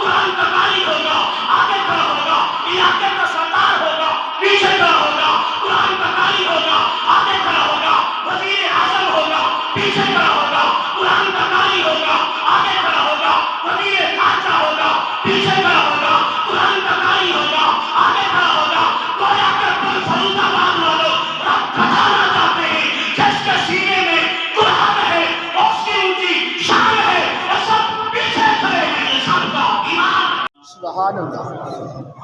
قرآن کا قاری ہوگا، آگے کھڑا ہوگا، علاقے کا سردار ہوگا، پیچھے کھڑا ہوگا، قرآن کا قاری ہوگا، آگے کھڑا ہوگا، وزیر اعظم ہوگا، پیچھے کھڑا ہوگا، قرآن کا قاری ہوگا، آگے کھڑا ہوگا، وزیر خارجہ ہوگا، پیچھے کھڑا ہوگا، قرآن کا قاری ہوگا، آگے کھڑا ہوگا۔ گویا کہ تم فرید آباد والوں رب بتانا چاہتے ہیں جس کے سینے میں قرآن ہے، اس کی اونچی شان ہے، اور سب پیچھے کھڑے ہیں انسان کا ایمان۔ سبحان اللہ۔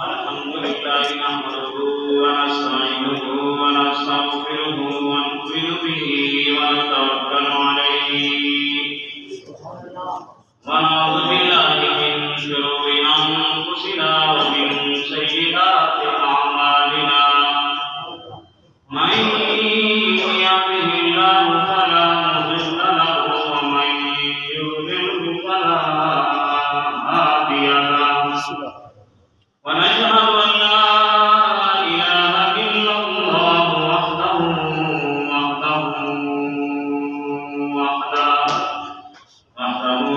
الحمدللہ نحمدہ ونستعینہ ونستغفرہ ونؤمن بہ ونتوکل علیہ ونعوذ باللہ من شرور انفسنا ومن سیئات اعمالنا من یهده اللہ فلا مضل له ومن یضلل فلا هادی له ونشهد أن لا إله إلا الله وحده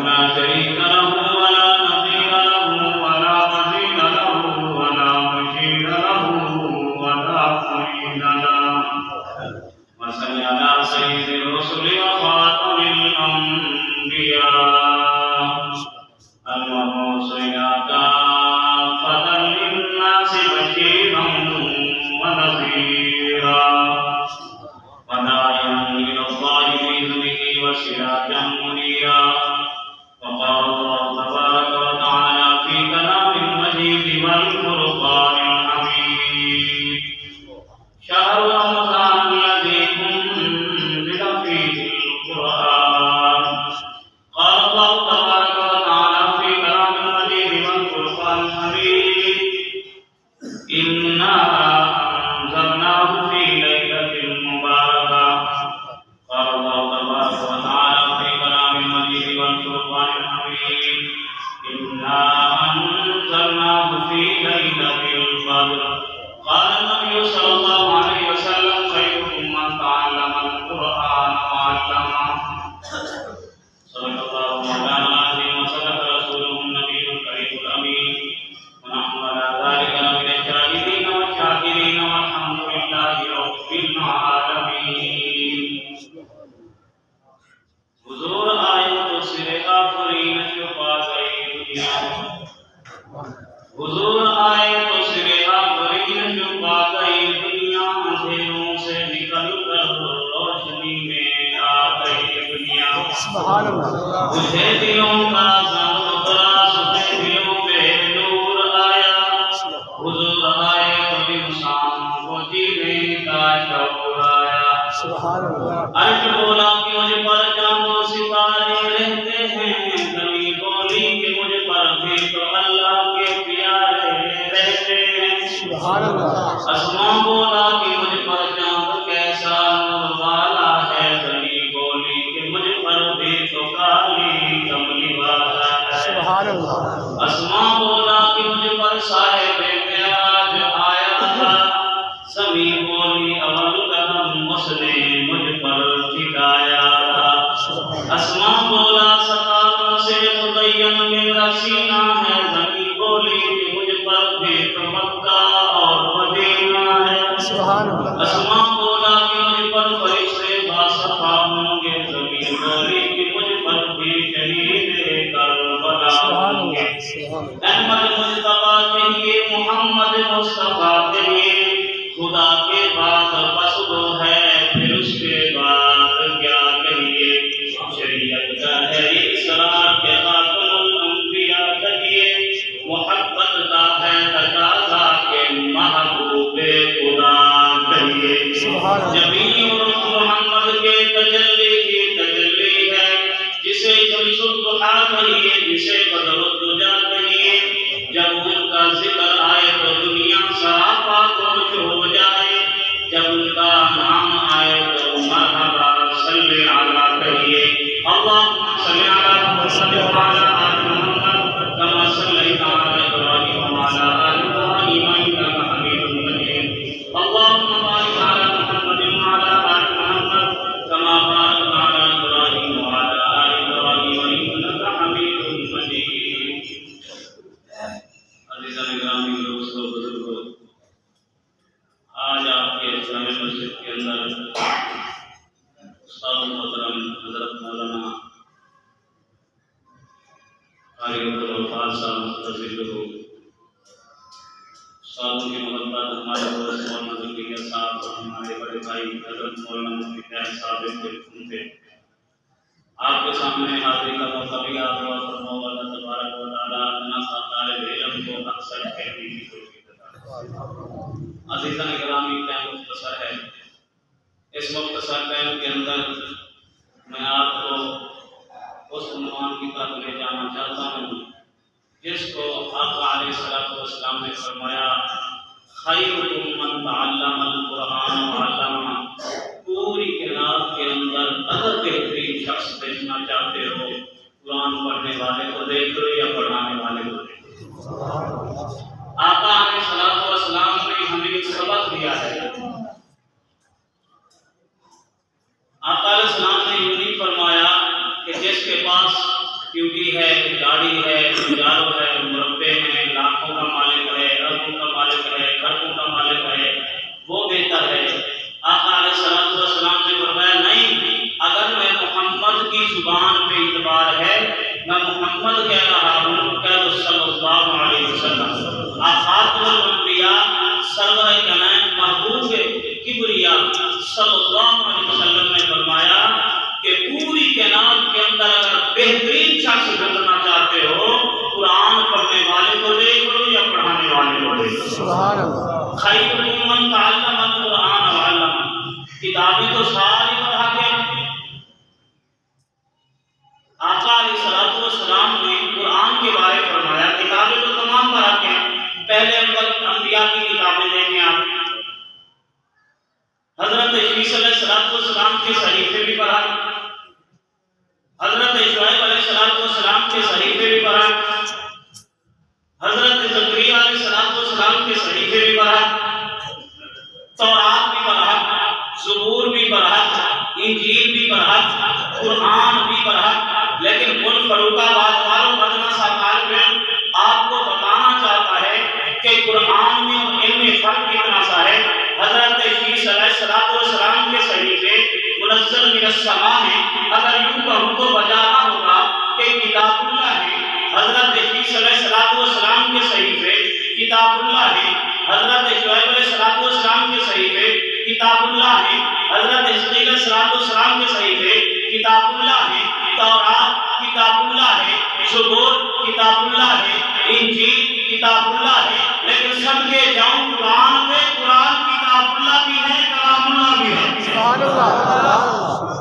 لا شريك له ولا نظير له ولا مثيل له ولا مشير له ولا معين له وصل على سيد الرسل وخاتم الأنبياء المبعوث إلى كافة للناس بشيرا ونذيرا وداعيا إلى الله بإذنه وسراجا منيرا وقال الله تبارك وتعالى في كلام المجيد والفرقان الحميد شهر رمضان الذي أنزل فيه القرآن قال الله تبارك وتعالى في كلام المجيد والفرقان الحميد إنا أنزلناه في ليلة مباركة قال الله تبارك وتعالى في كلام المجيد والفرقان الحميد إنا أنزلناه في ليلة القدر قال النبي صلى الله عليه وسلم خيركم من تعلم القرآن وعلمه صدق الله مولانا العظيم وصدق رسوله النبي الكريم الأمين ونحن على ذلك لمن الشاهدين والشاكرين والحمد لله رب العالمين حضور آئے تو سر آفرین چھپا گئی دنیا حضور آئے تو سر آفرین چھپا گئی دنیا اندھیروں سے نکل کر روشنی میں آ گئی دنیا سبحان اللہ۔ مجھے دلوں کا زنگ برا ستے دلوں پہ نور آیا حضور آئے تو انسان کو جینے کا شعور آیا سبحان اللہ۔ عرش بولا کہ مجھ پر چاند و ستارے رہتے ہیں زمین بولی کہ مجھ پر بھی تو اللہ کے پیارے رہتے ہیں سبحان اللہ۔ آسمان بولا کہ مجھ پر چاند کیسا نور والا ہے زمین بولی کہ مجھ پر بھی تو کالی کملی والا ہے سبحان اللہ۔ آسمان بولا کہ مجھ پر صاحب معراج آیا تھا زمین بولی اول قدم اس نے مجھ پر ٹھکایا آسمان بولا ستاروں سے مزین میرا سینہ ہے زمین بولی کہ مجھ پر بھی تو مکہ اور مدینہ ہے سبحان اللہ۔ آسمان بولا کہ مجھ پر فرشتے باصفا ہوں گے زمین بولی کہ مجھ پر بھی شہید کربلا ہوں گے احمد مصطفیٰ کے لیے محمد مصطفیٰ کے لیے خدا کے بعد بس وہ ہے پھر اس کے بعد کیا کہیے شریعت کا ہے اسرار کے خاتم الانبیاء کہیے محبت کا ہے تقاضا کے محبوب خدا کہیے جمیع روح محمد کے تجلی ہی تجلی ہے جسے شمس الضحیٰ کہیے جسے بدر الدجا کہیے جب ان کا ذکر آئے تو دنیا سراپا خاموش ہو جائے جب ان کا نام آئے تو مرحبا صلی علی کہیے اللہم صلی علی محمد وعلی آل محمد کما صلیت علی ابراہیم وعلی آل ابراہیم انک حمید مجید اللہم بارک علی محمد وعلی آل محمد کما بارکت علی ابراہیم وعلی آل ابراہیم انک حمید مجید خالصہ مستظل ہو۔ ساتھوں کی محبت ہمارے دوست مولانا ذکریہ صاحب اور ہمارے بڑے بھائی حضرت مولانا مفتی فیض صاحب کے تھے، آپ کے سامنے حاضری کا موقع بھی آپ دعا فرماؤ اللہ تبارک و تعالیٰ اپنا طالب علم کو اکثر کہنے کی توفیق عطا فرمائے۔ عزیزان گرامی، ٹائم مختصر ہے، اس مختصر ٹائم کے اندر میں آپ کو اس عنوان کی طرف لے جانا چاہتا ہوں جس کو آقا علیہ الصلوۃ والسلام نے فرمایا خیرکم من تعلم القرآن وعلمہ۔ پوری کائنات کے اندر اگر بہترین شخص دیکھنا چاہتے ہو قرآن پڑھنے والے کو دیکھ لو یا پڑھانے والے کو دیکھ لو۔ آقا علیہ الصلوۃ والسلام نے ہمیں ایک سبق دیا ہے۔ آقا علیہ السلام نے یہ نہیں فرمایا کہ جس کے پاس ٹیوٹی ہے، گاڑی ہے، ہزاروں ہے، مربے ہیں، لاکھوں کا مالک ہے، اربوں کا مالک ہے، کھربوں کا مالک ہے، وہ بہتر ہے۔ آقا علیہ الصلوۃ والسلام نے فرمایا نہیں، اگر میں محمد کی زبان پہ اعتبار ہے، میں محمد کہہ رہا ہوں، کہہ دو صلی اللہ علیہ وسلم۔ خاتم الانبیاء سرور کائنات محبوب کبریا صلی اللہ علیہ وسلم نے فرمایا کہ پوری کائنات کے اندر اگر بہترین شخص ڈھونڈنا چاہتے ہو قرآن پڑھنے والے کو دیکھ لو یا پڑھانے والے کو دیکھ لو۔ سبحان اللہ۔ خیرکم من تعلم القرآن وعلمہ۔ کتابیں تو ساری پڑھا کے آقا علیہ الصلوۃ والسلام نے قرآن کے بارے فرمایا کتابیں تو تمام پڑھا کے پہلے انبیاء کی کتابیں دیکھیں آپ، حضرت عیسیٰ علیہ الصلوۃ والسلام کے صحیفے بھی پڑھا، حضرت شعیب علیہ الصلوۃ والسلام کے صحیفے بھی پڑھا، حضرت زکریا علیہ الصلوۃ والسلام کے صحیفے بھی پڑھا، تورات بھی پڑھا، زبور بھی پڑھا، انجیل بھی پڑھا، قرآن بھی پڑھا۔ لیکن ان فروخ آباد والوں مدنہ ساکال میں آپ کو بتانا چاہتا ہے کہ قرآن میں اور علم میں فرق کتنا سا ہے۔ حضرت عیسیٰ علیہ الصلوۃ والسلام کے صحیفے منزل من السماء ہیں، اگر یوں کہوں تو بجانا ہوگا کہ کتاب اللہ ہے۔ حضرت عیسیٰ علیہ الصلوۃ والسلام کے صحیفے کتاب اللہ ہے، حضرت شعیب علیہ الصلوۃ والسلام کے صحیفے کتاب اللہ ہے، حضرت حزقیل علیہ الصلوۃ والسلام کے صحیفے کتاب اللہ ہے، تورات کتاب اللہ ہے، زبور کتاب اللہ ہے، انجیل کتاب اللہ ہے۔ لیکن سب کے جاؤں قرآن پہ، قرآن کتاب اللہ بھی ہے، کلام اللہ بھی ہے۔ سبحان اللہ۔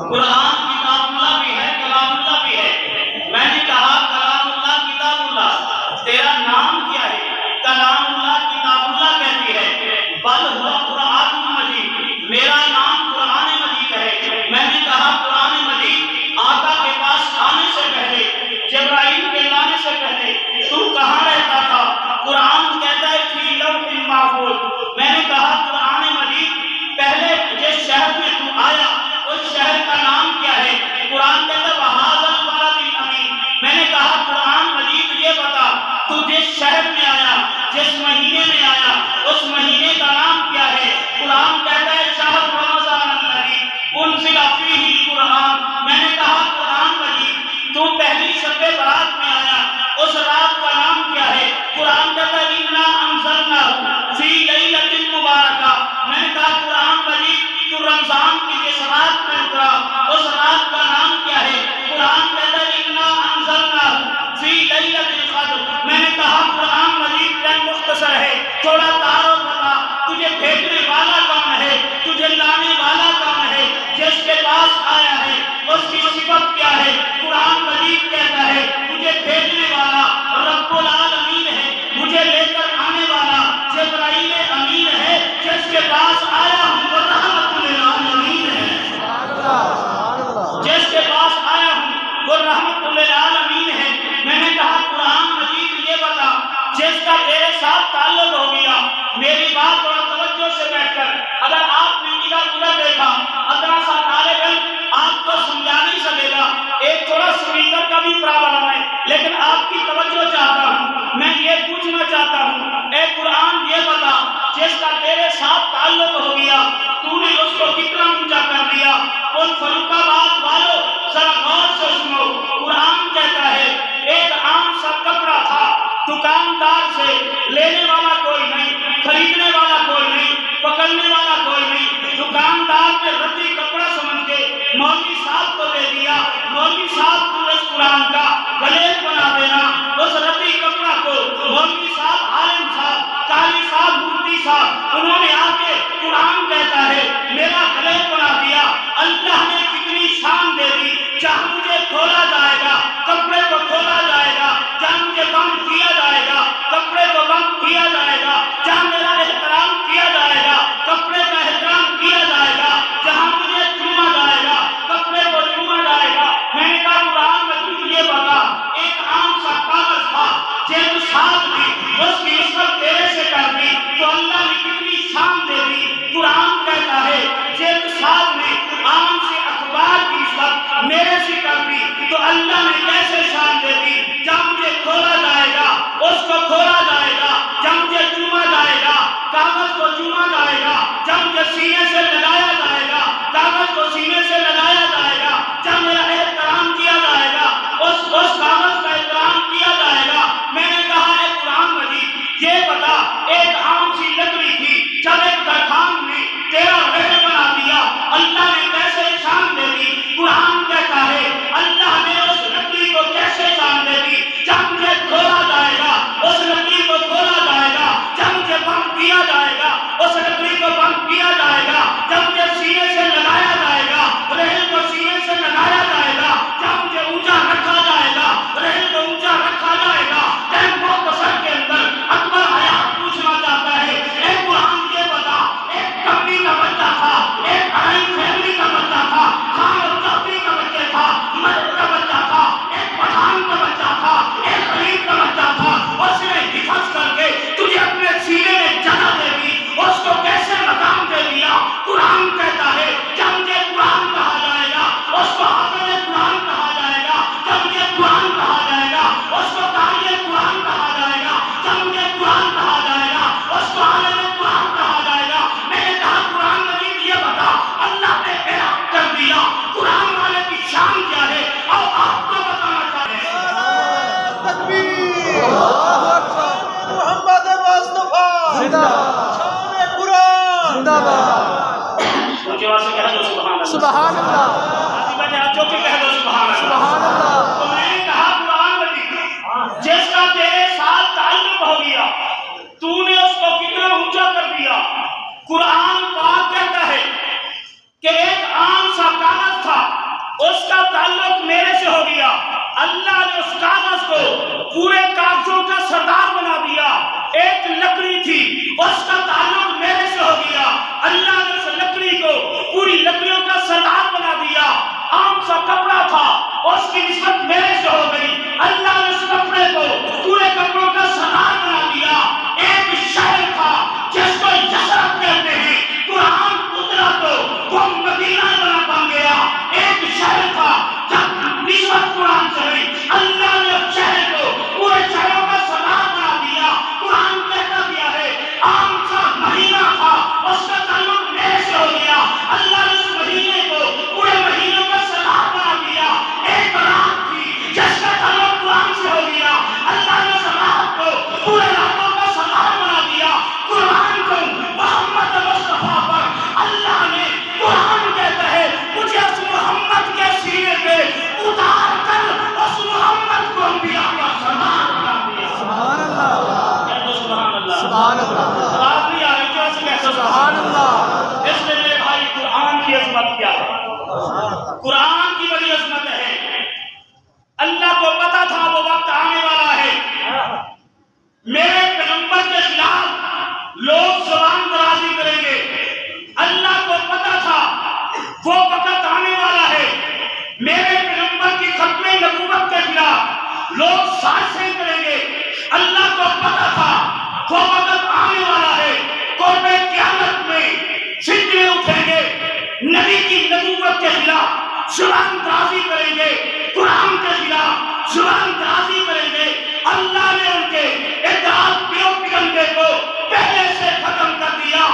قرآن کتاب اللہ بھی ہے، کلام اللہ بھی ہے۔ میں نے کہا کلام اللہ کتاب اللہ، تیرا نام کیا ہے؟ کلام اللہ کتاب اللہ کہتی ہے، بل ہوا قرآن مجید، میرا نام قرآن مجید ہے۔ میں نے کہا قرآن مجید آقا کے پاس آنے سے پہلے، جبرائیل کے لانے سے پہلے تو کہاں رہتا تھا؟ قرآن کہتا ہے فی لوح محفوظ۔ میں نے کہا قرآن مجید پہلے جس شہر میں تو آیا اس شہر کا نام کیا ہے؟ قرآن کہتا ہے وہذا البلد الامین۔ میں نے کہا قرآن مجید یہ بتا تو جس شہر میں آیا، جس مہینے میں آیا، اس مہینے کا نام کیا ہے؟ قرآن کہتا ہے شہر رمضان الذی انزل فیہ القرآن۔ میں نے کہا قرآن مجید تو پہلی شب برات میں آیا، اس رات کا نام کیا ہے؟ قرآن کہتا ہے انا انزلناہ فی لیلۃ مبارکہ۔ میں نے کہا قرآن مجید تو رمضان کی جس رات میں اترا اس رات کا نام کیا ہے؟ قرآن کہتا ہے انا انزلناہ فی لیلۃ القدر۔ میں نے کہا قرآن مجید کا مختصر ہے، تھوڑا تعارف بتا، تجھے بھیجنے والا کون ہے، تجھے لانے والا کون ہے، جس کے پاس آیا ہے اس کی صفت کیا ہے؟ قرآن مجید کہتا ہے تجھے بھیجنے والا دکاندار سے لینے والا کوئی نہیں، خریدنے والا کوئی نہیں، پکڑنے والا کوئی نہیں، دکاندار نے رتی کپڑا سمجھ کے مولوی صاحب کو دے دیا، مولوی صاحب کو اس قرآن کا گلیت بنا دینا، اس رتی کپڑا کو مولوی صاحب، عالم صاحب، قاری صاحب، مفتی صاحب، انہوں نے آ کے قرآن کہتا ہے میرا گلیت بنا دیا، اللہ نے کتنی شان دے دی، جہاں مجھے کھولا جائے گا کپڑے کو کھولا جائے گا، جہاں مجھے بند کیا جائے گا کپڑے کو بند کیا جائے گا، جہاں میرا احترام کیا جائے گا کپڑے کا احترام کیا جائے گا، جہاں مجھے چوما جائے گا کپڑے کو چوما جائے گا۔ میں نے کہا قرآن میں تجھے یہ بتا، ایک عام سا کاغذ تھا جلد صاحب دی، اس کی نسبت تیرے سے کر دی تو اللہ نے کتنی شان دے دی۔ قرآن کہتا ہے جلد صاحب نے عام سے اخبار کی نسبت میرے سے کر دی تو اللہ نے کیسے شان دے دی، جب مجھے کھولا جائے گا اس کو کھولا جائے گا، جب مجھے چوما جائے گا کاغذ کو چوما جائے گا، جب مجھے سینے سے لگایا جائے گا کاغذ کو سینے سے لگایا جائے گا، جب میرا احترام کیا جائے گا اس کاغذ کا احترام کیا جائے گا۔ میں نے کہا اے قرآن مجید یہ بتا، ایک عام سی لکڑی تھی، جب ایک درخان نے تیرا رہن بنا دیا، اللہ نے کیسے شان دے دی۔ قرآن کہتا ہے اللہ نے اس لکڑی کو کیسے شان دے دی، جب مجھے کھولا جائے گا اس لکڑی کو کھولا جائے گا، جب مجھے بند کیا جائے گا اس لکڑی کو بند کیا جائے گا، جب مجھے سینے سے لگایا جائے گا رہن کو سینے سے لگایا جائے گا، جب مجھے اونچا رکھا جائے گا رہن کو اونچا رکھا جائے گا۔ مختصر کے اندر اکبر حیات پوچھنا چاہتا ہے اے قرآن یہ بتا، ایک کمبی کا بچہ تھا، ایک اڑائی فیملی کا بچہ تھا، خان اور چوتھی کا بچہ تھا، مرد کا بچہ تھا، ایک پٹھان کا بچہ تھا، ایک غریب کا بچہ تھا، اس نے حفاظ کر کے تجھے اپنے سینے میں جگہ دے دی، اس کو کیسے مقام دے دیا۔ قرآن کہتا ہے جب مجھے قرآن کہا جائے گا اس کو حافظ قرآن کہا جائے گا، جب مجھے قرآن کہا جائے گا اس کو قاری قرآن کہا جائے گا، جب مجھے قرآن کہا جائے گا اس کو عالم قرآن کہا جائے گا۔ میں نے کہا قرآن مجید یہ بتا، اللہ نے اعلان کر دیا قرآن والے کی شان کیا ہے، اور آپ کو بتانا چاہتے ہیں۔ تکبیر، اللہ اکبر، محمد مصطفیٰ زندہ باد، شان قرآن زندہ باد، اونچی آواز سے کہہ دو سبحان اللہ، سبحان اللہ، آدھی بیٹھے ہاتھ چوک کے کہہ دو سبحان اللہ۔ سبحان اللہ۔ تو میں نے کہا قرآن مجید جس کا تیرے ساتھ تعلق ہو گیا تو نے اس کو کتنا اونچا کر دیا۔ قرآن پاک کہتا ہے کہ ایک عام سا کاغذ تھا، اس کا تعلق میرے سے ہو گیا، اللہ نے اس کاغذ کو پورے کاغذوں کا سردار بنا دیا۔ ایک لکڑی تھی، اس کا تعلق میرے سے ہو گیا، اللہ نے اس لکڑی کو پوری لکڑیوں کا سردار بنا دیا۔ عام سا کپڑا تھا، اس کی نسبت میرے سے ہو گئی، اللہ نے اس کپڑے کو پورے کپڑوں کا سردار بنا دیا۔ ایک شہر تھا جس کو یثرب کہتے ہیں، قرآن اترا تو وہ مدینہ بن گیا۔ ایک شہر تھا جب نسبت قرآن سے ہوئی، اللہ نے اس شہر کو پورے شہروں کا سردار بنا دیا۔ قرآن کہتا دیا ہے عام سا مہینہ تھا، اس کا تعلق میرے سے ہو گیا، اللہ نے اس مہینے کو پورے مہینوں کا سردار بنا دیا۔ ایک رات تھی جس کا تعلق قرآن سے ہو گیا، اللہ نے اس رات کو پورے راتوں کا سردار بنا دیا۔ قرآن کو محمد مصطفیٰ پر اللہ نے، قرآن کہتا ہے مجھے اس محمد کے سینے پہ اتار کر اس محمد کو انبیاء کا سردار بنا دیا۔ سبحان اللہ، کہہ دو سبحان اللہ۔ سبحان اللہ، آواز نہیں آ رہی، کیا سے کہہ دو سبحان اللہ۔ اس لیے میرے بھائی قرآن کی عظمت کیا ہے، قرآن کی بڑی عظمت ہے۔ اللہ کو پتا تھا وہ وقت آنے والا ہے، میرے پیغمبر کے خلاف لوگ زبان درازی کریں گے، اللہ کو پتا تھا وہ وقت آنے والا ہے، میرے پیغمبر کی ختم نبوت کے خلاف لوگ سازشیں کریں گے، اللہ کو پتا تھا وہ وقت آنے والا ہے، قرب قیامت میں فتنے اٹھیں گے، نبی کی نبوت کے خلاف زبان درازی کریں گے، قرآن کے خلاف زبان درازی کریں گے۔ اللہ نے ان کے اعتراض پیغمبر کو پہلے سے ختم کر دیا۔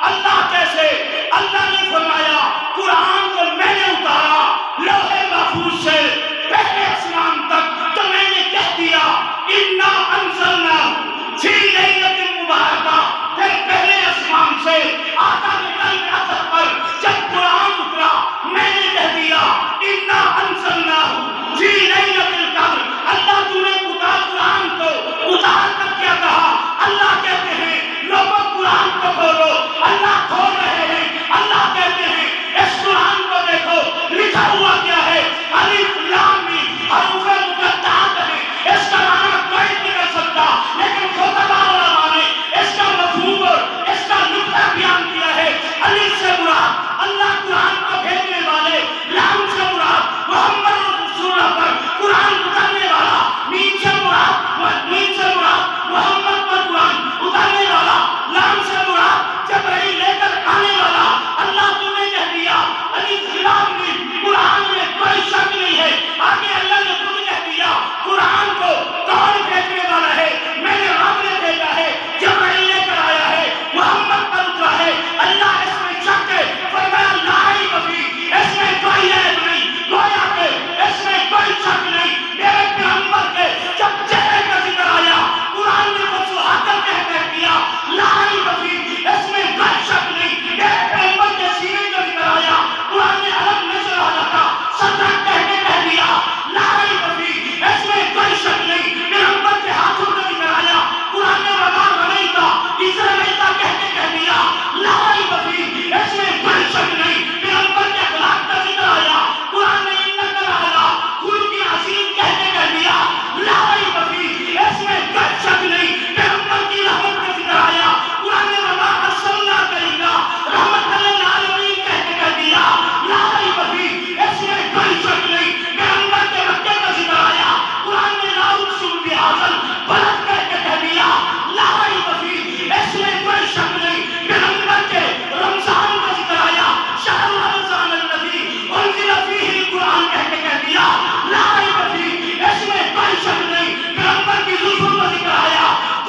اللہ کیسے؟ اللہ نے فرمایا قرآن کو میں نے اتارا لوح محفوظ سے پہلے آسمان تک، تو میں نے کہہ دیا انا انزلنا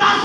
10